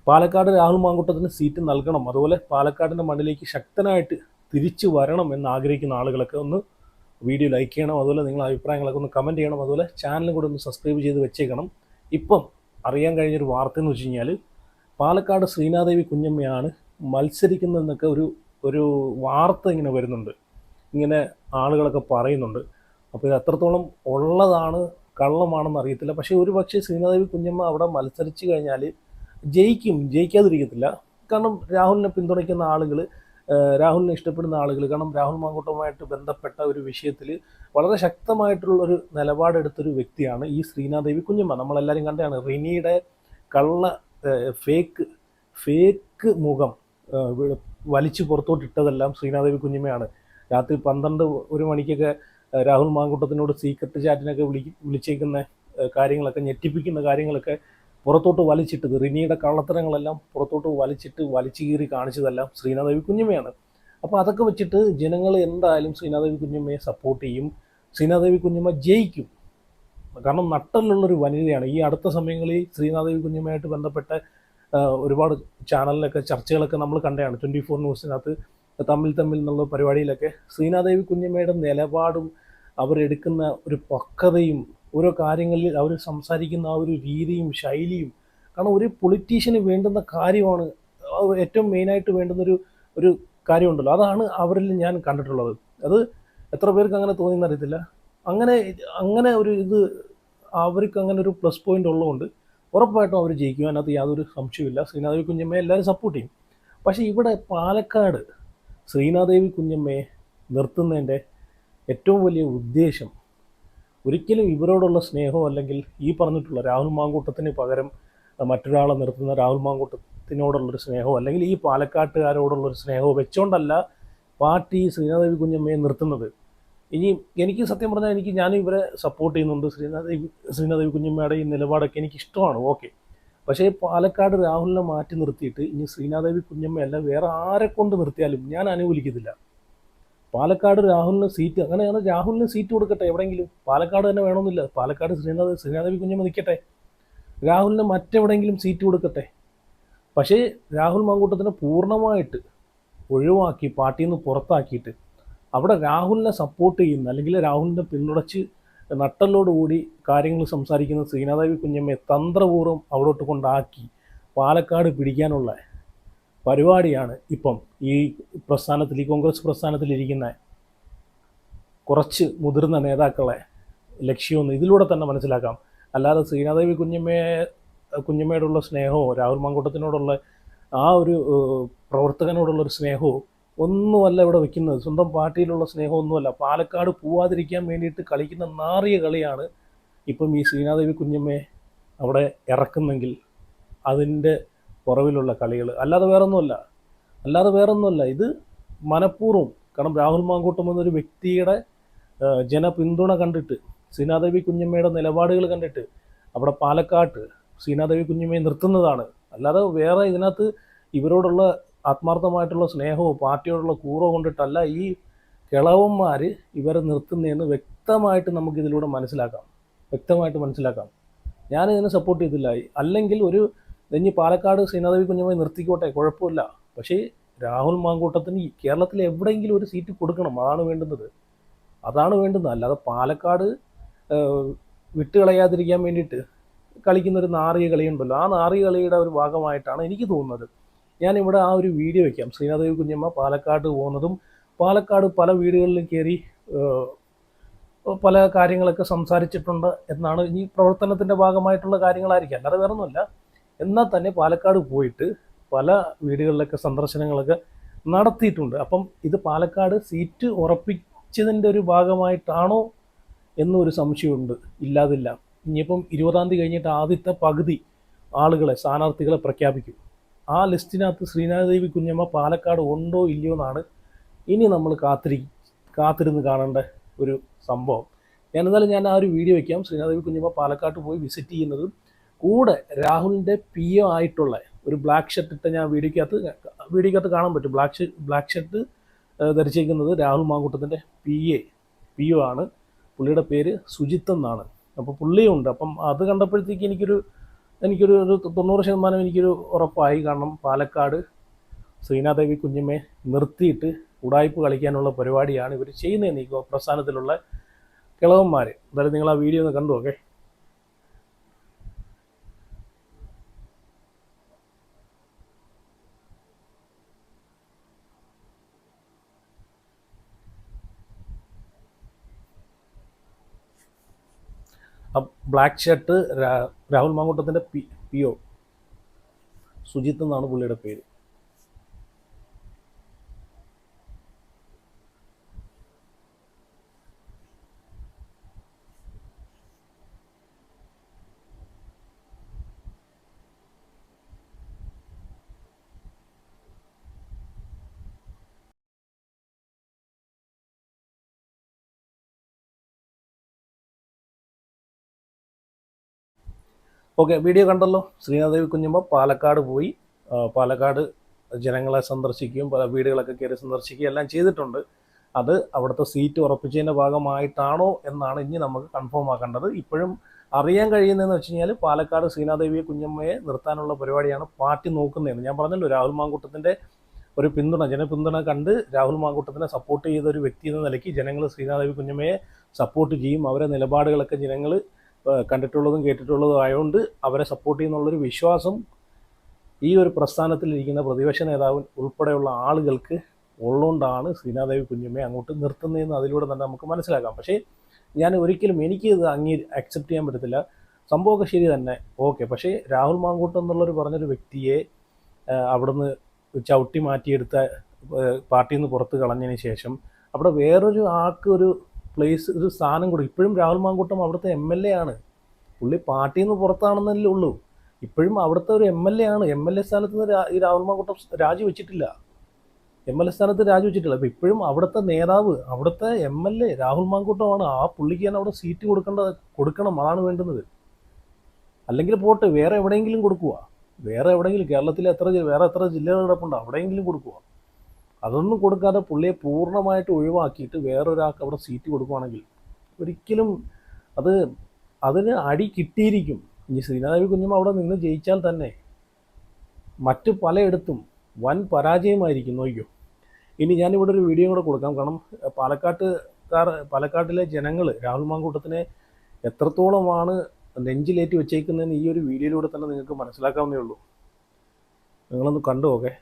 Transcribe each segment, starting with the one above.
Palakkad Rahul മാങ്കൂട്ടത്തിന് seat നൽകണം, അതുപോലെ പാലക്കാടിൻ്റെ മണ്ണിലേക്ക് ശക്തനായിട്ട് തിരിച്ചു വരണം എന്ന് ആഗ്രഹിക്കുന്ന ആളുകളൊക്കെ ഒന്ന് വീഡിയോ ലൈക്ക് ചെയ്യണം. അതുപോലെ നിങ്ങളുടെ അഭിപ്രായങ്ങളൊക്കെ ഒന്ന് കമൻറ്റ് ചെയ്യണം. അതുപോലെ ചാനലും കൂടെ ഒന്ന് സബ്സ്ക്രൈബ് ചെയ്ത് വെച്ചേക്കണം. ഇപ്പം അറിയാൻ കഴിഞ്ഞൊരു വാർത്ത എന്ന് വെച്ച് കഴിഞ്ഞാൽ പാലക്കാട് ശ്രീനാദേവി കുഞ്ഞമ്മയാണ് മത്സരിക്കുന്നതെന്നൊക്കെ ഒരു വാർത്ത ഇങ്ങനെ വരുന്നുണ്ട്, ഇങ്ങനെ ആളുകളൊക്കെ പറയുന്നുണ്ട്. അപ്പോൾ ഇത് എത്രത്തോളം ഉള്ളതാണ് കള്ളമാണെന്ന് അറിയത്തില്ല. പക്ഷേ ഒരു പക്ഷേ ശ്രീനാദേവി കുഞ്ഞമ്മ അവിടെ മത്സരിച്ച് കഴിഞ്ഞാൽ ജയിക്കാതിരിക്കത്തില്ല. കാരണം രാഹുലിനെ പിന്തുണയ്ക്കുന്ന ആളുകൾ, രാഹുലിനെ ഇഷ്ടപ്പെടുന്ന ആളുകൾ, കാരണം രാഹുൽ മാങ്കൂട്ടവുമായിട്ട് ബന്ധപ്പെട്ട ഒരു വിഷയത്തിൽ വളരെ ശക്തമായിട്ടുള്ളൊരു നിലപാടെടുത്തൊരു വ്യക്തിയാണ് ഈ ശ്രീനാദേവി കുഞ്ഞമ്മ. നമ്മളെല്ലാവരും കണ്ടാണ് റിനിയുടെ കള്ള ഫേക്ക് മുഖം വലിച്ചു പുറത്തോട്ടിട്ടതെല്ലാം ശ്രീനാദേവി കുഞ്ഞമ്മയാണ്. രാത്രി 12-1 മണിക്കൊക്കെ രാഹുൽ മാങ്കൂട്ടത്തിനോട് സീക്രട്ട് ചാറ്റിനൊക്കെ വിളിച്ചേക്കുന്ന കാര്യങ്ങളൊക്കെ, ഞെട്ടിപ്പിക്കുന്ന കാര്യങ്ങളൊക്കെ പുറത്തോട്ട് വലിച്ചിട്ടത്, റിനിയുടെ കള്ളത്തരങ്ങളെല്ലാം പുറത്തോട്ട് വലിച്ചു കീറി കാണിച്ചതെല്ലാം ശ്രീനാദേവി കുഞ്ഞമ്മയാണ്. അപ്പോൾ അതൊക്കെ വെച്ചിട്ട് ജനങ്ങൾ എന്തായാലും ശ്രീനാദേവി കുഞ്ഞമ്മയെ സപ്പോർട്ട് ചെയ്യും. ശ്രീനാദേവി കുഞ്ഞമ്മ ജയിക്കും. കാരണം നട്ടലുള്ളൊരു വനിതയാണ്. ഈ അടുത്ത സമയങ്ങളിൽ ശ്രീനാദേവി കുഞ്ഞമ്മയായിട്ട് ബന്ധപ്പെട്ട ഒരുപാട് ചാനലിലൊക്കെ ചർച്ചകളൊക്കെ നമ്മൾ കണ്ടതാണ്. 24 ന്യൂസിനകത്ത് തമ്മിൽ എന്നുള്ള പരിപാടിയിലൊക്കെ ശ്രീനാദേവി കുഞ്ഞമ്മയുടെ നിലപാടും അവരെടുക്കുന്ന ഒരു പക്വതയും ഓരോ കാര്യങ്ങളിൽ അവർ സംസാരിക്കുന്ന ആ ഒരു രീതിയും ശൈലിയും, കാരണം ഒരു പൊളിറ്റീഷ്യന് വേണ്ടുന്ന കാര്യമാണ്, ഏറ്റവും മെയിനായിട്ട് വേണ്ടുന്നൊരു കാര്യമുണ്ടല്ലോ, അതാണ് അവരിൽ ഞാൻ കണ്ടിട്ടുള്ളത്. അത് എത്ര പേർക്ക് അങ്ങനെ തോന്നിയെന്നറിയത്തില്ല. അങ്ങനെ ഒരു ഇത് അവർക്ക് അങ്ങനെ ഒരു പ്ലസ് പോയിന്റ് ഉള്ളതുകൊണ്ട് ഉറപ്പായിട്ടും അവർ ജയിക്കും. അതിനകത്ത് യാതൊരു സംശയമില്ല. ശ്രീനാദേവി കുഞ്ഞമ്മയെ എല്ലാവരും സപ്പോർട്ട് ചെയ്യും. പക്ഷേ ഇവിടെ പാലക്കാട് ശ്രീനാദേവി കുഞ്ഞമ്മയെ നിർത്തുന്നതിൻ്റെ ഏറ്റവും വലിയ ഉദ്ദേശം ഒരിക്കലും ഇവരോടുള്ള സ്നേഹമോ അല്ലെങ്കിൽ ഈ പറഞ്ഞിട്ടുള്ള രാഹുൽ മാങ്കൂട്ടത്തിന് പകരം മറ്റൊരാളെ നിർത്തുന്ന രാഹുൽ മാങ്കൂട്ടത്തിനോടുള്ളൊരു സ്നേഹമോ അല്ലെങ്കിൽ ഈ പാലക്കാട്ടുകാരോടുള്ളൊരു സ്നേഹമോ വെച്ചോണ്ടല്ല പാർട്ടി ശ്രീനാദേവി കുഞ്ഞമ്മയെ നിർത്തുന്നത്. ഇനി എനിക്ക് സത്യം പറഞ്ഞാൽ ഞാൻ ഇവരെ സപ്പോർട്ട് ചെയ്യുന്നുണ്ട്. ശ്രീനാദേവി കുഞ്ഞമ്മയുടെ ഈ നിലപാടൊക്കെ എനിക്ക് ഇഷ്ടമാണ്, ഓക്കെ. പക്ഷേ പാലക്കാട് രാഹുലിനെ മാറ്റി നിർത്തിയിട്ട് ഇനി ശ്രീനാദേവി കുഞ്ഞമ്മയല്ല വേറെ ആരെ കൊണ്ട് നിർത്തിയാലും ഞാൻ അനുകൂലിക്കത്തില്ല. പാലക്കാട് രാഹുലിന് സീറ്റ്, അങ്ങനെയാണ് രാഹുലിന് സീറ്റ് കൊടുക്കട്ടെ എവിടെയെങ്കിലും. പാലക്കാട് തന്നെ വേണമെന്നില്ല, പാലക്കാട് ശ്രീനാദേവി കുഞ്ഞമ്മ നിൽക്കട്ടെ. രാഹുലിന് മറ്റെവിടെയെങ്കിലും സീറ്റ് കൊടുക്കട്ടെ. പക്ഷേ രാഹുൽ മാങ്കൂട്ടത്തിനെ പൂർണ്ണമായിട്ട് ഒഴിവാക്കി പാർട്ടിയിൽ നിന്ന് പുറത്താക്കിയിട്ട് അവിടെ രാഹുലിനെ സപ്പോർട്ട് ചെയ്യുന്ന അല്ലെങ്കിൽ രാഹുലിനെ പിന്തുണച്ച് നട്ടലോടുകൂടി കാര്യങ്ങൾ സംസാരിക്കുന്ന ശ്രീനാദേവി കുഞ്ഞമ്മയെ തന്ത്രപൂർവ്വം അവിടോട്ട് കൊണ്ടാക്കി പാലക്കാട് പിടിക്കാനുള്ള പരിപാടിയാണ് ഇപ്പം ഈ പ്രസ്ഥാനത്തിൽ, ഈ കോൺഗ്രസ് പ്രസ്ഥാനത്തിലിരിക്കുന്ന കുറച്ച് മുതിർന്ന നേതാക്കളെ ലക്ഷ്യമെന്ന് ഇതിലൂടെ തന്നെ മനസ്സിലാക്കാം. അല്ലാതെ ശ്രീനാദേവി കുഞ്ഞമ്മയോടുള്ള സ്നേഹമോ രാഹുൽ മാങ്കൂട്ടത്തിനോടുള്ള ആ ഒരു പ്രവർത്തകനോടുള്ളൊരു സ്നേഹമോ ഒന്നുമല്ല ഇവിടെ വയ്ക്കുന്നത്. സ്വന്തം പാർട്ടിയിലുള്ള സ്നേഹമൊന്നുമല്ല. പാലക്കാട് പോവാതിരിക്കാൻ വേണ്ടിയിട്ട് കളിക്കുന്ന നാറിയ കളിയാണ് ഇപ്പം ഈ ശ്രീനാദേവി കുഞ്ഞമ്മയെ അവിടെ ഇറക്കുന്നെങ്കിൽ അതിൻ്റെ പുറവിലുള്ള കളികൾ, അല്ലാതെ വേറൊന്നുമല്ല. ഇത് മനഃപൂർവ്വം, കാരണം രാഹുൽ മാങ്കൂട്ടം എന്നൊരു വ്യക്തിയുടെ ജനപിന്തുണ കണ്ടിട്ട്, ശ്രീനാദേവി കുഞ്ഞമ്മയുടെ നിലപാടുകൾ കണ്ടിട്ട് അവിടെ പാലക്കാട്ട് ശ്രീനാദേവി കുഞ്ഞമ്മയെ നിർത്തുന്നതാണ്. അല്ലാതെ വേറെ ഇതിനകത്ത് ഇവരോടുള്ള ആത്മാർത്ഥമായിട്ടുള്ള സ്നേഹമോ പാർട്ടിയോടുള്ള കൂറോ കൊണ്ടിട്ടല്ല ഈ കിളവന്മാർ ഇവരെ നിർത്തുന്നതെന്ന് വ്യക്തമായിട്ട് നമുക്കിതിലൂടെ മനസ്സിലാക്കാം. ഞാനിതിനെ സപ്പോർട്ട് ചെയ്തില്ല. അല്ലെങ്കിൽ ഇനി പാലക്കാട് ശ്രീനാദേവി കുഞ്ഞമ്മയെ നിർത്തിക്കോട്ടെ, കുഴപ്പമില്ല. പക്ഷേ രാഹുൽ മാങ്കൂട്ടത്തിന് കേരളത്തിൽ എവിടെയെങ്കിലും ഒരു സീറ്റ് കൊടുക്കണം. അതാണ് വേണ്ടുന്നത്. അല്ലാതെ പാലക്കാട് വിട്ടുകളയാതിരിക്കാൻ വേണ്ടിയിട്ട് കളിക്കുന്നൊരു നാറിയ കളിയുണ്ടല്ലോ, ആ നാറിയ കളിയുടെ ഒരു ഭാഗമായിട്ടാണ് എനിക്ക് തോന്നുന്നത്. ഞാനിവിടെ ആ ഒരു വീഡിയോ വയ്ക്കാം. ശ്രീനാദേവി കുഞ്ഞമ്മ പാലക്കാട് പോകുന്നതും പാലക്കാട് പല വീടുകളിലും കയറി പല കാര്യങ്ങളൊക്കെ സംസാരിച്ചിട്ടുണ്ട് എന്നാണ് ഈ പ്രവർത്തനത്തിൻ്റെ ഭാഗമായിട്ടുള്ള കാര്യങ്ങളായിരിക്കും, അല്ലാതെ വേറൊന്നുമല്ല. എന്നാൽ തന്നെ പാലക്കാട് പോയിട്ട് പല വീടുകളിലൊക്കെ സന്ദർശനങ്ങളൊക്കെ നടത്തിയിട്ടുണ്ട്. അപ്പം ഇത് പാലക്കാട് സീറ്റ് ഉറപ്പിച്ചതിൻ്റെ ഒരു ഭാഗമായിട്ടാണോ എന്നൊരു സംശയമുണ്ട്, ഇല്ലാതില്ല. ഇനിയിപ്പം 20-ാം തീയതി കഴിഞ്ഞിട്ട് ആദ്യത്തെ പകുതി സ്ഥാനാർത്ഥികളെ പ്രഖ്യാപിക്കും. ആ ലിസ്റ്റിനകത്ത് ശ്രീനാദേവി കുഞ്ഞമ്മ പാലക്കാട് ഉണ്ടോ ഇല്ലയോ എന്നാണ് ഇനി നമ്മൾ കാത്തിരുന്ന് കാണേണ്ട ഒരു സംഭവം. ഞാൻ ആ ഒരു വീഡിയോ വയ്ക്കാം. ശ്രീനാദേവി കുഞ്ഞമ്മ പാലക്കാട്ട് പോയി വിസിറ്റ് ചെയ്യുന്നതും കൂടെ രാഹുലിൻ്റെ PA ആയിട്ടുള്ള ഒരു ബ്ലാക്ക് ഷർട്ട് ഇട്ട ഞാൻ വീഡിയോക്കകത്ത് കാണാൻ പറ്റും. ബ്ലാക്ക് ഷർട്ട് ധരിച്ചിരിക്കുന്നത് രാഹുൽ മാങ്കൂട്ടത്തിൻ്റെ PO ആണ്. പുള്ളിയുടെ പേര് സുജിത്ത് എന്നാണ്. അപ്പോൾ പുള്ളിയുണ്ട്. അപ്പം അത് കണ്ടപ്പോഴത്തേക്ക് എനിക്കൊരു എനിക്കൊരു 90% എനിക്കൊരു ഉറപ്പായി. കാരണം പാലക്കാട് ശ്രീനാദേവി കുഞ്ഞമ്മയെ നിർത്തിയിട്ട് ഉടായ്പ് കളിക്കാനുള്ള പരിപാടിയാണ് ഇവർ ചെയ്യുന്നതെന്ന് ഈ പ്രസ്ഥാനത്തിലുള്ള കിളവന്മാർ. എന്തായാലും നിങ്ങൾ ആ വീഡിയോ ഒന്ന് കണ്ടു നോക്കേ. ആ ബ്ലാക്ക് ഷർട്ട് രാഹുൽ മാങ്കൂട്ടത്തിൻ്റെ PO സുജിത്ത് എന്നാണ് പുള്ളിയുടെ പേര്. ഓക്കെ, വീഡിയോ കണ്ടല്ലോ. ശ്രീനാദേവി കുഞ്ഞമ്മ പാലക്കാട് പോയി, പാലക്കാട് ജനങ്ങളെ സന്ദർശിക്കുകയും പല വീടുകളൊക്കെ കയറി സന്ദർശിക്കുകയും എല്ലാം ചെയ്തിട്ടുണ്ട്. അത് അവിടുത്തെ സീറ്റ് ഉറപ്പിച്ചതിൻ്റെ ഭാഗമായിട്ടാണോ എന്നാണ് ഇനി നമുക്ക് കൺഫേം ആക്കേണ്ടത്. ഇപ്പോഴും അറിയാൻ കഴിയുന്നതെന്ന് വെച്ച് കഴിഞ്ഞാൽ പാലക്കാട് ശ്രീനാദേവി കുഞ്ഞമ്മയെ നിർത്താനുള്ള പരിപാടിയാണ് പാർട്ടി നോക്കുന്നതെന്ന്. ഞാൻ പറഞ്ഞല്ലോ, രാഹുൽ മാങ്കൂട്ടത്തിൻ്റെ ഒരു ജനപിന്തുണ കണ്ട് രാഹുൽ മാങ്കൂട്ടത്തിനെ സപ്പോർട്ട് ചെയ്ത ഒരു വ്യക്തി എന്ന നിലയ്ക്ക് ജനങ്ങൾ ശ്രീനാദേവി കുഞ്ഞമ്മയെ സപ്പോർട്ട് ചെയ്യും. അവരെ നിലപാടുകളൊക്കെ ജനങ്ങൾ കണ്ടിട്ടുള്ളതും കേട്ടിട്ടുള്ളതും ആയതുകൊണ്ട് അവരെ സപ്പോർട്ട് ചെയ്യുന്നുള്ളൊരു വിശ്വാസം ഈ ഒരു പ്രസ്ഥാനത്തിലിരിക്കുന്ന പ്രതിപക്ഷ നേതാവ് ഉൾപ്പെടെയുള്ള ആളുകൾക്ക് ഉള്ളതുകൊണ്ടാണ് ശ്രീനാദേവി കുഞ്ഞമ്മയെ അങ്ങോട്ട് നിർത്തുന്നതെന്ന് അതിലൂടെ തന്നെ നമുക്ക് മനസ്സിലാക്കാം. പക്ഷേ ഞാൻ ഒരിക്കലും എനിക്ക് ഇത് അക്സെപ്റ്റ് ചെയ്യാൻ പറ്റത്തില്ല. സംഭവമൊക്കെ ശരി തന്നെ, ഓക്കെ. പക്ഷേ രാഹുൽ മാങ്കൂട്ടം എന്നുള്ളൊരു പറഞ്ഞൊരു വ്യക്തിയെ അവിടുന്ന് ചവിട്ടി മാറ്റിയെടുത്ത പാർട്ടിയിൽ നിന്ന് പുറത്ത് കളഞ്ഞതിന് ശേഷം അവിടെ വേറൊരു ആൾക്ക് ഒരു പ്ലേസ്, ഒരു സ്ഥാനം കൊടുക്കും. ഇപ്പോഴും രാഹുൽ മാങ്കൂട്ടം അവിടുത്തെ MLA ആണ്. പുള്ളി പാർട്ടിയിൽ നിന്ന് പുറത്താണെന്നല്ലേ ഉള്ളൂ. ഇപ്പോഴും അവിടുത്തെ ഒരു MLA ആണ്. MLA സ്ഥാനത്ത് നിന്ന് ഈ രാഹുൽ മാങ്കൂട്ടം രാജിവെച്ചിട്ടില്ല. MLA സ്ഥാനത്ത് രാജിവെച്ചിട്ടില്ല. അപ്പോൾ ഇപ്പോഴും അവിടുത്തെ നേതാവ്, അവിടുത്തെ MLA രാഹുൽ മാങ്കൂട്ടമാണ്. ആ പുള്ളിക്ക് തന്നെ അവിടെ സീറ്റ് കൊടുക്കണം, അതാണ് വേണ്ടുന്നത്. അല്ലെങ്കിൽ പോട്ടെ, വേറെ എവിടെയെങ്കിലും കൊടുക്കുക. വേറെ എവിടെയെങ്കിലും കേരളത്തിലെ വേറെ എത്ര ജില്ലകൾ കിടപ്പുണ്ട്, അവിടെയെങ്കിലും കൊടുക്കുക. അതൊന്നും കൊടുക്കാതെ പുള്ളിയെ പൂർണ്ണമായിട്ട് ഒഴിവാക്കിയിട്ട് വേറൊരാൾക്ക് അവിടെ സീറ്റ് കൊടുക്കുകയാണെങ്കിൽ ഒരിക്കലും അതിന് അടി കിട്ടിയിരിക്കും. ഇനി ശ്രീനാദേവി കുഞ്ഞമ്മ അവിടെ നിന്ന് ജയിച്ചാൽ തന്നെ മറ്റ് പലയിടത്തും വൻ പരാജയമായിരിക്കും. നോക്കിയോ. ഇനി ഞാനിവിടെ ഒരു വീഡിയോ കൂടെ കൊടുക്കാം. കാരണം പാലക്കാട്ടിലെ ജനങ്ങൾ രാഹുൽ മാങ്കൂട്ടത്തിനെ എത്രത്തോളമാണ് നെഞ്ചിലേറ്റി വെച്ചേക്കുന്നതെന്ന് ഈ ഒരു വീഡിയോയിലൂടെ തന്നെ നിങ്ങൾക്ക് മനസ്സിലാക്കാവുന്നേ ഉള്ളൂ. നിങ്ങളൊന്ന് കണ്ടു നോക്കേ.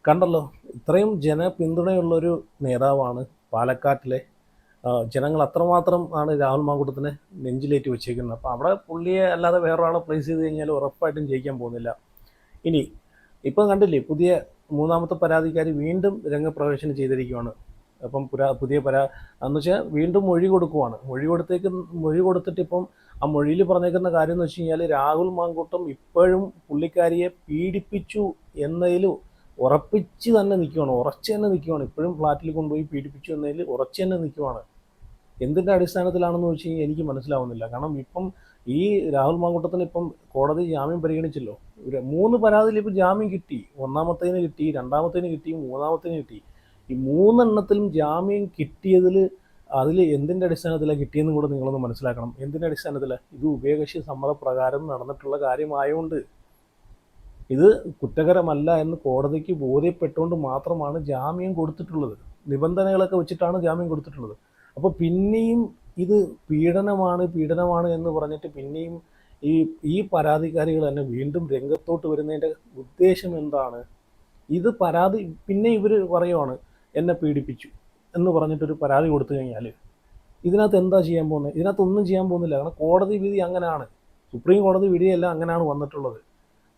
കണ്ടല്ലോ, ഇത്രയും ജനപിന്തുണയുള്ളൊരു നേതാവാണ് പാലക്കാട്ടിലെ. ജനങ്ങൾ അത്രമാത്രം ആണ് രാഹുൽ മാങ്കൂട്ടത്തിനെ നെഞ്ചിലേറ്റി വെച്ചേക്കുന്നത്. അപ്പോൾ അവിടെ പുള്ളിയെ അല്ലാതെ വേറൊരാളെ പ്ലേസ് ചെയ്ത് കഴിഞ്ഞാൽ ഉറപ്പായിട്ടും ജയിക്കാൻ പോകുന്നില്ല. ഇനി ഇപ്പം കണ്ടില്ലേ, മൂന്നാമത്തെ പരാതിക്കാരി വീണ്ടും രംഗപ്രവേശനം ചെയ്തിരിക്കുകയാണ്. അപ്പം എന്ന് വെച്ചാൽ വീണ്ടും മൊഴി കൊടുക്കുവാണ്. മൊഴി കൊടുത്തിട്ട് ഇപ്പം ആ മൊഴിയിൽ പറഞ്ഞേക്കുന്ന കാര്യം എന്ന് വെച്ച് കഴിഞ്ഞാൽ രാഹുൽ മാങ്കൂട്ടം ഇപ്പോഴും പുള്ളിക്കാരിയെ പീഡിപ്പിച്ചു എന്നതിൽ ഉറപ്പിച്ച് തന്നെ നിൽക്കുവാണ്. ഇപ്പോഴും ഫ്ലാറ്റിൽ കൊണ്ടുപോയി പീഡിപ്പിച്ചു എന്നതിൽ ഉറച്ചു തന്നെ നിൽക്കുവാണ്. എന്തിൻ്റെ അടിസ്ഥാനത്തിലാണെന്ന് വെച്ച് കഴിഞ്ഞാൽ എനിക്ക് മനസ്സിലാവുന്നില്ല. കാരണം ഇപ്പം ഈ രാഹുൽ മാങ്കൂട്ടത്തിന് ഇപ്പം കോടതി ജാമ്യം പരിഗണിച്ചല്ലോ. 3 പരാതിയിൽ ഇപ്പം ജാമ്യം കിട്ടി. ഒന്നാമത്തേന് കിട്ടി, രണ്ടാമത്തേന് കിട്ടി, മൂന്നാമത്തേന് കിട്ടി. ഈ 3 എണ്ണത്തിലും ജാമ്യം കിട്ടിയതിൽ അതിൽ എന്തിൻ്റെ അടിസ്ഥാനത്തിലാണ് കിട്ടിയെന്നും കൂടെ നിങ്ങളൊന്ന് മനസ്സിലാക്കണം. എന്തിൻ്റെ അടിസ്ഥാനത്തിലാണ്? ഇത് ഉഭയകക്ഷി സമ്മതപ്രകാരം നടന്നിട്ടുള്ള കാര്യമായതുകൊണ്ട് ഇത് കുറ്റകരമല്ല എന്ന് കോടതിക്ക് ബോധ്യപ്പെട്ടുകൊണ്ട് മാത്രമാണ് ജാമ്യം കൊടുത്തിട്ടുള്ളത്. നിബന്ധനകളൊക്കെ വെച്ചിട്ടാണ് ജാമ്യം കൊടുത്തിട്ടുള്ളത്. അപ്പോൾ പിന്നെയും ഇത് പീഡനമാണ് എന്ന് പറഞ്ഞിട്ട് പിന്നെയും ഈ പരാതിക്കാരികൾ തന്നെ വീണ്ടും രംഗത്തോട്ട് വരുന്നതിൻ്റെ ഉദ്ദേശം എന്താണ്? ഇത് പരാതി പിന്നെ ഇവർ പറയുവാണ് എന്നെ പീഡിപ്പിച്ചു എന്ന് പറഞ്ഞിട്ടൊരു പരാതി കൊടുത്തു കഴിഞ്ഞാൽ ഇതിനകത്ത് എന്താ ചെയ്യാൻ പോകുന്നത്? ഇതിനകത്തൊന്നും ചെയ്യാൻ പോകുന്നില്ല. കാരണം കോടതി വിധി അങ്ങനെയാണ്, സുപ്രീം കോടതി വിധിയെല്ലാം അങ്ങനെയാണ് വന്നിട്ടുള്ളത്.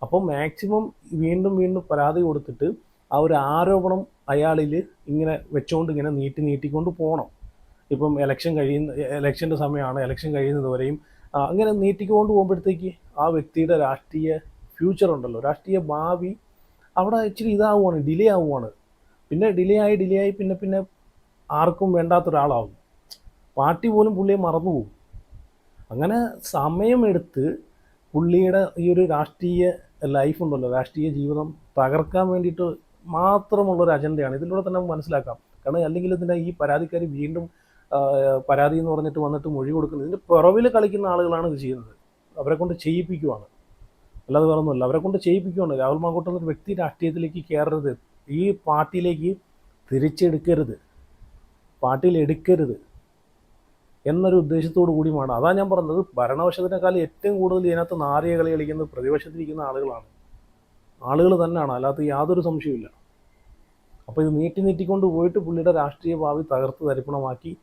അപ്പോൾ മാക്സിമം വീണ്ടും വീണ്ടും പരാതി കൊടുത്തിട്ട് ആ ഒരു ആരോപണം അയാളിൽ ഇങ്ങനെ വെച്ചുകൊണ്ട് ഇങ്ങനെ നീട്ടിക്കൊണ്ട് പോകണം. ഇപ്പം ഇലക്ഷൻ്റെ സമയമാണ്, ഇലക്ഷൻ കഴിയുന്നത് വരെയും അങ്ങനെ നീട്ടിക്കൊണ്ട് പോകുമ്പോഴത്തേക്ക് ആ വ്യക്തിയുടെ രാഷ്ട്രീയ ഫ്യൂച്ചർ ഉണ്ടല്ലോ, രാഷ്ട്രീയ ഭാവി അവിടെ ഇച്ചിരി ഇതാവുകയാണ്, ഡിലേ ആവുകയാണ്. പിന്നെ ഡിലേ ആയി പിന്നെ ആർക്കും വേണ്ടാത്തൊരാളാവും. പാർട്ടി പോലും പുള്ളിയെ മറന്നുപോകും. അങ്ങനെ സമയമെടുത്ത് പുള്ളിയുടെ ഈ ഒരു രാഷ്ട്രീയ ലൈഫ് ഉണ്ടല്ലോ, രാഷ്ട്രീയ ജീവിതം തകർക്കാൻ വേണ്ടിയിട്ട് മാത്രമുള്ളൊരു അജണ്ടയാണ്. ഇതിലൂടെ തന്നെ മനസ്സിലാക്കാം. കാരണം അല്ലെങ്കിൽ ഇതിൻ്റെ ഈ പരാതിക്കാർ വീണ്ടും പരാതി എന്ന് പറഞ്ഞിട്ട് വന്നിട്ട് മൊഴി കൊടുക്കുന്നത്, ഇതിൻ്റെ പുറവിൽ കളിക്കുന്ന ആളുകളാണ് ഇത് ചെയ്യുന്നത്. അവരെ കൊണ്ട് ചെയ്യിപ്പിക്കുവാണ്, അല്ലാതെ വേറെ ഒന്നുമല്ല. അവരെ കൊണ്ട് ചെയ്യിപ്പിക്കുവാണ്. രാഹുൽ മാങ്കൂട്ടം എന്നൊരു വ്യക്തി രാഷ്ട്രീയത്തിലേക്ക് കയറരുത്, ഈ പാർട്ടിയിലേക്ക് തിരിച്ചെടുക്കരുത്, പാർട്ടിയിൽ എടുക്കരുത് എന്നൊരു ഉദ്ദേശത്തോടു കൂടിയുമാണ്. അതാ ഞാൻ പറഞ്ഞത്, ഭരണപക്ഷത്തിനേക്കാൾ ഏറ്റവും കൂടുതൽ ഇതിനകത്ത് നാറിയ കളി കളിക്കുന്നത് പ്രതിപക്ഷത്തിരിക്കുന്ന ആളുകൾ തന്നെയാണ്, അല്ലാത്ത യാതൊരു സംശയമില്ല. അപ്പോൾ ഇത് നീട്ടിക്കൊണ്ട് പോയിട്ട് പുള്ളിയുടെ രാഷ്ട്രീയ ഭാവി തകർത്ത് തരിപ്പണമാക്കി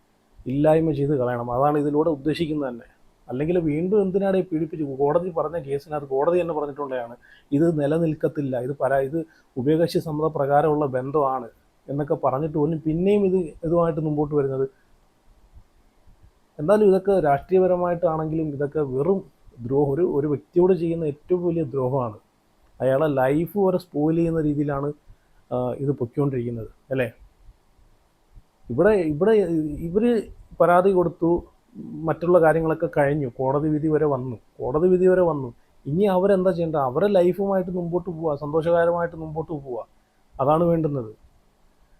ഇല്ലായ്മ ചെയ്ത് കളയണം. അതാണ് ഇതിലൂടെ ഉദ്ദേശിക്കുന്നത് തന്നെ. അല്ലെങ്കിൽ വീണ്ടും എന്തിനാണ് പീഡിപ്പിച്ചു? കോടതി പറഞ്ഞ കേസിനകത്ത് കോടതി തന്നെ പറഞ്ഞിട്ടുള്ളതാണ് ഇത് നിലനിൽക്കത്തില്ല, ഇത് ഉഭയകക്ഷി സമ്മത പ്രകാരമുള്ള ബന്ധമാണ് എന്നൊക്കെ പറഞ്ഞിട്ട് പോലും പിന്നെയും ഇതുമായിട്ട് മുമ്പോട്ട് വരുന്നത്. എന്തായാലും ഇതൊക്കെ രാഷ്ട്രീയപരമായിട്ടാണെങ്കിലും ഇതൊക്കെ വെറും ദ്രോഹം, ഒരു വ്യക്തിയോട് ചെയ്യുന്ന ഏറ്റവും വലിയ ദ്രോഹമാണ്. അയാളെ ലൈഫ് വരെ സ്പോയിൽ ചെയ്യുന്ന രീതിയിലാണ് ഇത് പൊയ്ക്കൊണ്ടിരിക്കുന്നത്, അല്ലേ? ഇവിടെ ഇവർ പരാതി കൊടുത്തു, മറ്റുള്ള കാര്യങ്ങളൊക്കെ കഴിഞ്ഞു, കോടതി വിധി വരെ വന്നു. ഇനി അവരെന്താ ചെയ്യേണ്ടത്? അവരെ ലൈഫുമായിട്ട് മുമ്പോട്ട് പോവുക, സന്തോഷകരമായിട്ട് മുമ്പോട്ട് പോവുക, അതാണ് വേണ്ടുന്നത്.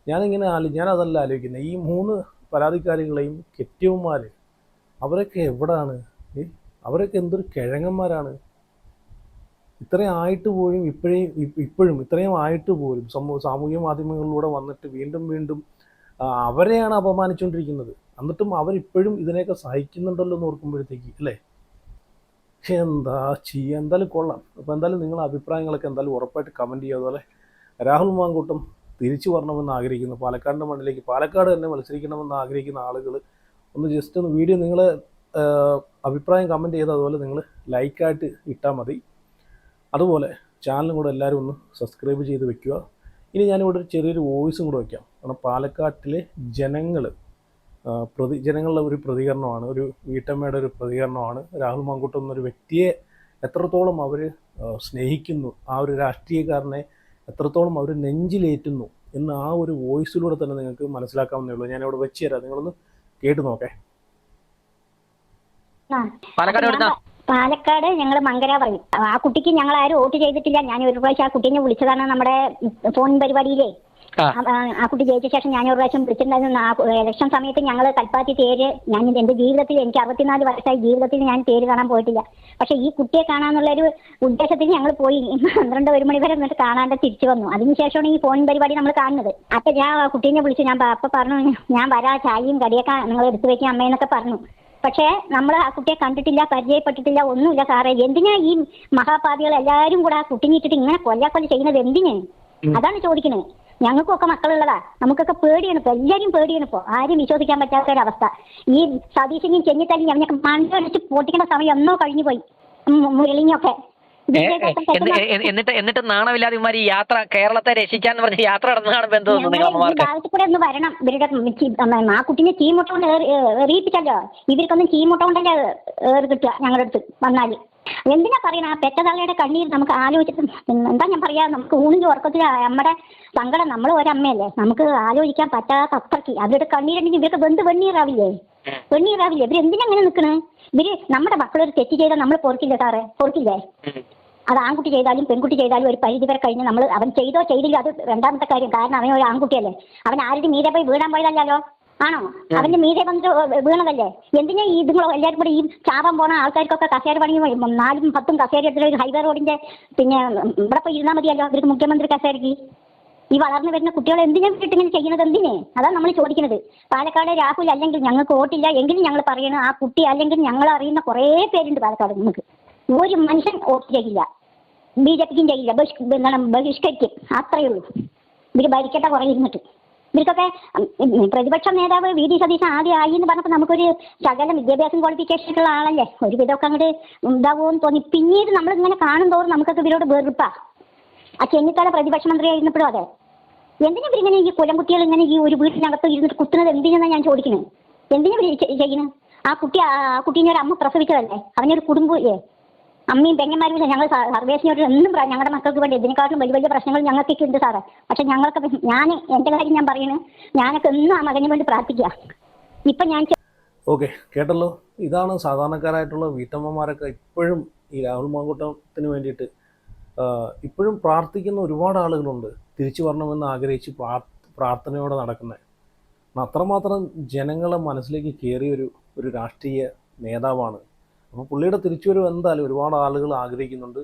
ഞാൻ അതല്ല ആലോചിക്കുന്നത്. ഈ 3 പരാതിക്കാരികളെയും കെട്ടിയവന്മാർ അവരൊക്കെ എവിടാണ്? അവരൊക്കെ എന്തൊരു കിഴങ്ങന്മാരാണ്! ഇത്രയും ആയിട്ട് പോലും ഇപ്പോഴും ഇത്രയും ആയിട്ട് പോലും സാമൂഹ്യ മാധ്യമങ്ങളിലൂടെ വന്നിട്ട് വീണ്ടും അവരെയാണ് അപമാനിച്ചുകൊണ്ടിരിക്കുന്നത്. എന്നിട്ടും അവരിപ്പോഴും ഇതിനെയൊക്കെ സഹിക്കുന്നുണ്ടല്ലോ എന്ന് ഓർക്കുമ്പോഴത്തേക്ക്, അല്ലേ? എന്താ ചെയ്യുക? എന്തായാലും കൊള്ളാം. അപ്പോൾ എന്തായാലും നിങ്ങളുടെ അഭിപ്രായങ്ങളൊക്കെ എന്തായാലും ഉറപ്പായിട്ട് കമൻറ്റ് ചെയ്യുക. അതുപോലെ രാഹുൽ മാങ്കൂട്ടം തിരിച്ചു വരണമെന്ന് ആഗ്രഹിക്കുന്നു, പാലക്കാടിൻ്റെ മണ്ണിലേക്ക്, പാലക്കാട് തന്നെ മത്സരിക്കണമെന്ന് ആഗ്രഹിക്കുന്ന ആളുകൾ ഒന്ന് ജസ്റ്റ് ഒന്ന് വീഡിയോ നിങ്ങൾ അഭിപ്രായം കമൻറ്റ് ചെയ്ത് അതുപോലെ നിങ്ങൾ ലൈക്കായിട്ട് ഇട്ടാൽ മതി. അതുപോലെ ചാനലും കൂടെ എല്ലാവരും ഒന്ന് സബ്സ്ക്രൈബ് ചെയ്ത് വെക്കുക. ഇനി ഞാനിവിടെ ഒരു ചെറിയൊരു വോയിസും കൂടെ വയ്ക്കാം. കാരണം പാലക്കാട്ടിലെ ജനങ്ങളുടെ ഒരു പ്രതികരണമാണ്, ഒരു വീട്ടമ്മയുടെ ഒരു പ്രതികരണമാണ്. രാഹുൽ മാങ്കൂട്ടം എന്നൊരു വ്യക്തിയെ എത്രത്തോളം അവർ സ്നേഹിക്കുന്നു, ആ ഒരു രാഷ്ട്രീയക്കാരനെ എത്രത്തോളം അവർ നെഞ്ചിലേറ്റുന്നു എന്ന് ആ ഒരു വോയിസിലൂടെ തന്നെ നിങ്ങൾക്ക് മനസ്സിലാക്കാവുന്നേ ഉള്ളൂ. ഞാനിവിടെ വെച്ച് തരാം, നിങ്ങളൊന്ന് കേട്ട് നോക്കേ. പാലക്കാട് ഞങ്ങൾ മങ്കര പറയും. ആ കുട്ടിക്ക് ഞങ്ങൾ ആരും വോട്ട് ചെയ്തിട്ടില്ല. ഞാൻ ഒരു പ്രാവശ്യം ആ കുട്ടീനെ വിളിച്ചതാണ് നമ്മുടെ ഫോൺ പരിപാടിയിലേ. ആ കുട്ടി ജയിച്ച ശേഷം ഞാൻ ഒരു പ്രാവശ്യം വിളിച്ചിട്ടുണ്ടായിരുന്നു. ആ ഇലക്ഷൻ സമയത്ത് ഞങ്ങൾ കൽപ്പാത്തി തേര്, ഞാൻ എന്റെ ജീവിതത്തിൽ, എനിക്ക് 64 വയസ്സായി, ജീവിതത്തിൽ ഞാൻ തേര് കാണാൻ പോയിട്ടില്ല. പക്ഷെ ഈ കുട്ടിയെ കാണാന്നുള്ളൊരു ഉദ്ദേശത്തിൽ ഞങ്ങൾ പോയി 12-1 മണി വരെ എന്നിട്ട് കാണാണ്ട് തിരിച്ചു വന്നു. അതിനുശേഷമാണ് ഈ ഫോൺ പരിപാടി നമ്മൾ കാണുന്നത്. അപ്പൊ ഞാൻ ആ കുട്ടീനെ വിളിച്ചു, അപ്പൊ പറഞ്ഞു ഞാൻ വരാ, ചായയും കടിയൊക്കെ നിങ്ങൾ എടുത്തു വെക്കാം അമ്മയെന്നൊക്കെ പറഞ്ഞു. പക്ഷേ നമ്മൾ ആ കുട്ടിയെ കണ്ടിട്ടില്ല, പരിചയപ്പെട്ടിട്ടില്ല, ഒന്നുമില്ല സാറേ. എന്തിനാ ഈ മഹാപാപികൾ എല്ലാവരും കൂടെ ആ കുട്ടീനെ ഇട്ടിട്ട് ഇങ്ങനെ കൊല്ലാക്കൊല്ല ചെയ്യുന്നത്? എന്തിന്? അതാണ് ചോദിക്കുന്നത്. ഞങ്ങൾക്കൊക്കെ മക്കളുള്ളതാ, നമുക്കൊക്കെ പേടിയാണ് ഇപ്പൊ, എല്ലാവരും പേടിയാണ് ഇപ്പൊ, ആരും വിശ്വസിക്കാൻ പറ്റാത്ത ഒരവസ്ഥ. ഈ സതീശനെയും ചെന്നിത്തലയും അവനൊക്കെ മണ്ടടിച്ച് പൊട്ടിക്കേണ്ട സമയം എന്നോ കഴിഞ്ഞു പോയി. മുരളിഞ്ഞൊക്കെ എന്നിട്ട് നാണമില്ലാതെ ഇവന്മാർ ഈ യാത്ര, കേരളത്തെ രക്ഷിക്കാന്ന് പറഞ്ഞ യാത്ര നടന്നു കാണുമ്പോ എന്തോ ഭാഗത്ത് കൂടെ ഒന്ന് വരണം. ഇവരുടെ ആ കുട്ടിനെ ചീമുട്ട കൊണ്ട് എറിയിപ്പിച്ചല്ലോ. ഇവർക്കൊന്നും ചീമുട്ട കൊണ്ടല്ലേ ഏറ് കിട്ടുക ഞങ്ങളുടെ അടുത്ത് വന്നാല്. എന്തിനാ പറയണ? ആ പെറ്റതള്ളയുടെ കണ്ണീർ നമുക്ക് ആലോചിച്ചിട്ട് എന്താ ഞാൻ പറയാ, നമുക്ക് ഊണിന്റെ ഉറക്കത്തിൽ നമ്മുടെ സങ്കടം, നമ്മൾ ഒരമ്മയല്ലേ, നമുക്ക് ആലോചിക്കാൻ പറ്റാത്ത അത്രയ്ക്ക് അവരുടെ കണ്ണീരുണ്ടെങ്കിൽ ഇവർക്ക് വെണ്ണീറാവില്ലേ? ഇവരെന്തിനങ്ങനെ നിൽക്കണ്? നമ്മുടെ മക്കളൊരു തെറ്റ് ചെയ്താൽ നമ്മൾ പൊറുക്കില്ലേ സാറേ? പൊറുക്കില്ലേ? അത് ആൺകുട്ടി ചെയ്താലും പെൺകുട്ടി ചെയ്താലും ഒരു പരിധി വരെ കഴിഞ്ഞ് നമ്മൾ, അവൻ ചെയ്തോ ചെയ്തില്ല അത് രണ്ടാമത്തെ കാര്യം. കാരണം അവൻ ഒരു ആൺകുട്ടിയല്ലേ, അവൻ ആരുടെ മീതെ പോയി വീഴാൻ പോയതല്ലോ, ആണോ? അവന്റെ മീതെ വന്നിട്ട് വീണതല്ലേ? എന്തിനാ ഈ ഇതുങ്ങളോ എല്ലാവരും കൂടെ ഈ ചാവാൻ പോണ ആൾക്കാർക്കൊക്കെ കസേര പണി 4-10 കസേര എടുത്തിട്ട് ഒരു ഹൈവേ റോഡിന്റെ പിന്നെ ഇവിടെ പോയി ഇരുന്നാൽ മതിയല്ലോ അവർക്ക് മുഖ്യമന്ത്രി കസേരക്ക്. ഈ വളർന്നു വരുന്ന കുട്ടികളെ എന്തിനാ ഇങ്ങനെ ചെയ്യുന്നത്? എന്തിനെ? അതാണ് നമ്മൾ ചോദിക്കുന്നത്. പാലക്കാട് രാഹുൽ അല്ലെങ്കിൽ ഞങ്ങൾക്ക് വോട്ടില്ല എങ്കിലും ഞങ്ങൾ പറയണ ആ കുട്ടി അല്ലെങ്കിൽ ഞങ്ങൾ അറിയുന്ന കുറേ പേരുണ്ട് പാലക്കാട്. നമുക്ക് ഒരു മനുഷ്യൻ വോട്ട് ചെയ്യില്ല. BJPക്കും ചെയ്യില്ല, എന്താണ് ബഹിഷ്കരിക്കും, അത്രയേ ഉള്ളൂ. ഇവർ ഭരിക്കട്ടെ കുറേ ഇരുന്നിട്ട്. ഇവർക്കൊക്കെ പ്രതിപക്ഷ നേതാവ് VD സതീശൻ ആദ്യം ആയി എന്ന് പറഞ്ഞപ്പോൾ നമുക്കൊരു ശകലം വിദ്യാഭ്യാസം ക്വാളിഫിക്കേഷൻ ഉള്ള ആളല്ലേ, ഒരു വിധമൊക്കെ അങ്ങോട്ട് ഉണ്ടാവുമെന്ന് തോന്നി. പിന്നീട് നമ്മളിങ്ങനെ കാണും തോറും നമുക്കൊക്കെ ഇവരോട് വെറുപ്പാ. ആ ചെന്നിത്തല പ്രതിപക്ഷ മന്ത്രി ആയിരുന്നപ്പോഴും അതെ. എന്തിനാ ഇവരിങ്ങനെ ഈ കുലംകുട്ടികൾ ഇങ്ങനെ ഈ ഒരു വീട്ടിനകത്ത് ഇരുന്നിട്ട് കുത്തുന്നത് എന്തിനാണ് ഞാൻ ചോദിക്കുന്നത്? എന്തിനാ ഇവർ ചെയ്യുന്നത്? ആ കുട്ടീനെ ഒരു അമ്മ പ്രസവിച്ചതല്ലേ, അവനൊരു കുടുംബമില്ലേ, അമ്മയും പെങ്ങന്മാരും ഇല്ല. ഞങ്ങൾ സർവേസിനോട് എന്നും ഞങ്ങളുടെ മക്കൾക്ക് വേണ്ടി ഇതിനെക്കാട്ടും വലിയ വലിയ പ്രശ്നങ്ങൾ ഞങ്ങൾക്കൊക്കെ ഉണ്ട് സാറേ. പക്ഷെ ഞങ്ങൾക്ക് എൻ്റെ കാര്യം ഞാൻ പറയുന്നത്, ഞാനൊക്കെ എന്നും ആ മകന് വേണ്ടി പ്രാർത്ഥിക്കുക. ഇപ്പം ഞാൻ ഓക്കെ, കേട്ടല്ലോ. ഇതാണ് സാധാരണക്കാരായിട്ടുള്ള വീട്ടമ്മമാരൊക്കെ ഇപ്പോഴും ഈ രാഹുൽ മാങ്കൂട്ടത്തിന് വേണ്ടിയിട്ട് ഇപ്പോഴും പ്രാർത്ഥിക്കുന്ന ഒരുപാട് ആളുകളുണ്ട്. തിരിച്ചു വരണമെന്ന് ആഗ്രഹിച്ച് പ്രാർത്ഥനയോടെ നടക്കുന്നത്. അത്രമാത്രം ജനങ്ങളെ മനസ്സിലേക്ക് കയറിയ ഒരു രാഷ്ട്രീയ നേതാവാണ്. അപ്പോൾ പുള്ളിയുടെ തിരിച്ചുവരവ് എന്തായാലും ഒരുപാട് ആളുകൾ ആഗ്രഹിക്കുന്നുണ്ട്.